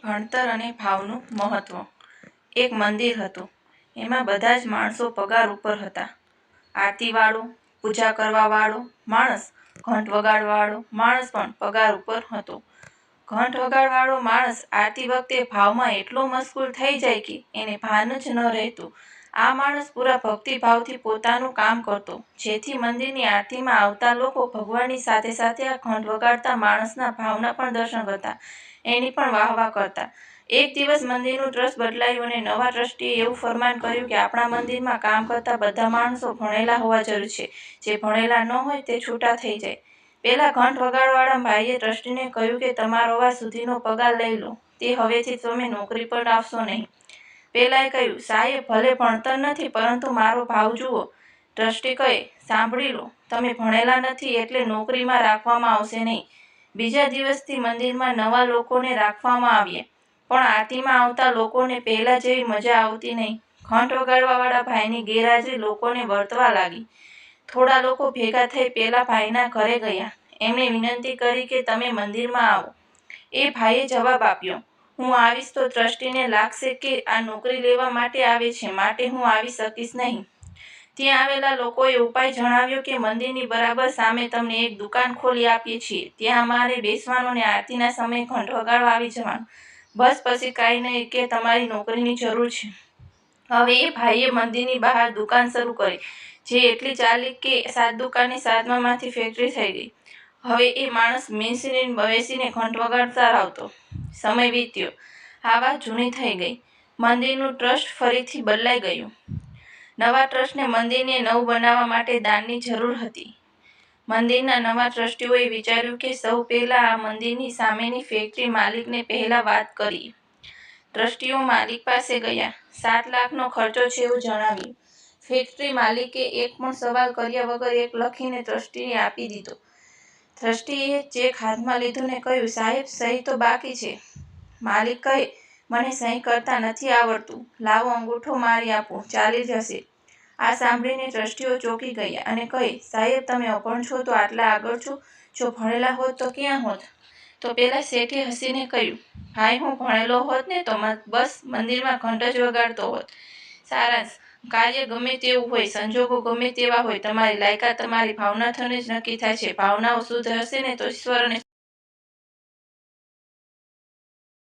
ભણતર અને ભાવનું મહત્વ. એક મંદિર હતું. એમાં બધા જ માણસો પગાર ઉપર હતા. આરતીવાળો, પૂજા કરવાવાળો માણસ, ઘંટ વગાડવાળો માણસ પણ પગાર ઉપર હતો. ઘંટ વગાડવાળો માણસ આરતી વખતે ભાવમાં એટલો મશગુલ થઈ જાય કે એને ભાન જ ન રહેતું. આ માણસ પૂરા ભક્તિભાવથી પોતાનું કામ કરતો, જેથી મંદિરની આરતીમાં આવતા લોકો ભગવાનની સાથે સાથે આ ઘંટ વગાડતા માણસના ભાવના પણ દર્શન કરતા, એની પણ વાહવાહ કરતા. એક દિવસ મંદિરનું ટ્રસ્ટ બદલાયું અને નવા ટ્રસ્ટીએ એવું ફરમાન કર્યું કે આપણા મંદિરમાં કામ કરતા બધા માણસો ભણેલા હોવા જરૂરી છે. જે ભણેલા ન હોય તે છૂટા થઈ જાય. પેલા ઘંટ વગાડવાળા ભાઈએ ટ્રસ્ટીને કહ્યું કે તમારો આજ સુધીનો પગાર લઈ લો, તે હવેથી તમે નોકરી પર આવશો નહીં. પેલાએ કહ્યું, સાહેબ ભલે ભણતર નથી પરંતુ મારો ભાવ જુઓ. ટ્રસ્ટી કહે, સાંભળી લો, તમે ભણેલા નથી એટલે નોકરીમાં રાખવામાં આવશે નહીં. બીજા દિવસથી મંદિરમાં નવા લોકોને રાખવામાં આવ્યા, પણ આરતીમાં આવતા લોકોને પહેલા જેવી મજા આવતી નહીં. ઘંટ વગાડવાવાળા ભાઈની ગેરહાજરી લોકોને વર્તવા લાગી. થોડા લોકો ભેગા થઈ પેલા ભાઈના ઘરે ગયા. એમણે વિનંતી કરી કે તમે મંદિરમાં આવો. એ ભાઈએ જવાબ આપ્યો, હું આવીશ તો ટ્રસ્ટીને લાગશે કે આ નોકરી લેવા માટે આવે છે, માટે હું આવી શકીશ નહીં. ત્યાં આવેલા લોકોએ ઉપાય જણાવ્યો કે મંદિરની બરાબર સામે તમને એક દુકાન ખોલી આપીએ છીએ, ત્યાં અમારે બેસવાનું અને આરતીના સમયે ઘંટ વગાડવા આવી જવાનું. બસ પછી કાંઈ નહીં કે તમારી નોકરીની જરૂર છે. હવે એ ભાઈએ મંદિરની બહાર દુકાન શરૂ કરી, જે એટલી ચાલી કે 7 દુકાનની 7માંથી ફેક્ટરી થઈ ગઈ. હવે એ માણસ બેસીને ઘંટ વગાડતા આવતો. સમય વીત્યો. આ વાત જૂની થઈ ગઈ. મંદિરનું ટ્રસ્ટ ફરીથી બદલાઈ ગયું. નવા ટ્રસ્ટને મંદિરને નવું બનાવવા માટે દાનની જરૂર હતી. મંદિરના નવા ટ્રસ્ટીઓએ વિચાર્યું કે સૌ પહેલા આ મંદિરની સામેની ફેક્ટરી માલિકને પહેલા વાત કરીએ. ટ્રસ્ટીઓ માલિક પાસે ગયા. 7 લાખનો ખર્ચો છે એવું જણાવ્યું. ફેક્ટરી માલિકે એક પણ સવાલ કર્યા વગર એક લખીને ટ્રસ્ટીને આપી દીધો. ટ્રસ્ટીએ ચેક હાથમાં લીધો ને કહ્યું, સાહેબ સહી તો બાકી છે. માલિક કહે, મને સહી કરતા નથી આવડતું, લાવો અંગૂઠો મારી આપું, ચાલી જશે. આ સાંભળીને ટ્રસ્ટીઓ ચોંકી ગયા અને કહે, સાહેબ તમે અભણ છો તો આટલા આગળ છો, જો ભણેલા હોત તો ક્યાં હોત? તો પેલા શેઠે હસીને કહ્યું, ભાઈ હું ભણેલો હોત ને તો બસ મંદિરમાં ઘંટ જ વગાડતો હોત. સારાંશ, કાર્ય ગમે તેવું હોય, સંજોગો ગમે તેવા હોય, તમારી લાયકાત તમારી ભાવનાથી જ નક્કી થાય છે. ભાવનાઓ શુદ્ધ હશે ને તો ઈશ્વર અને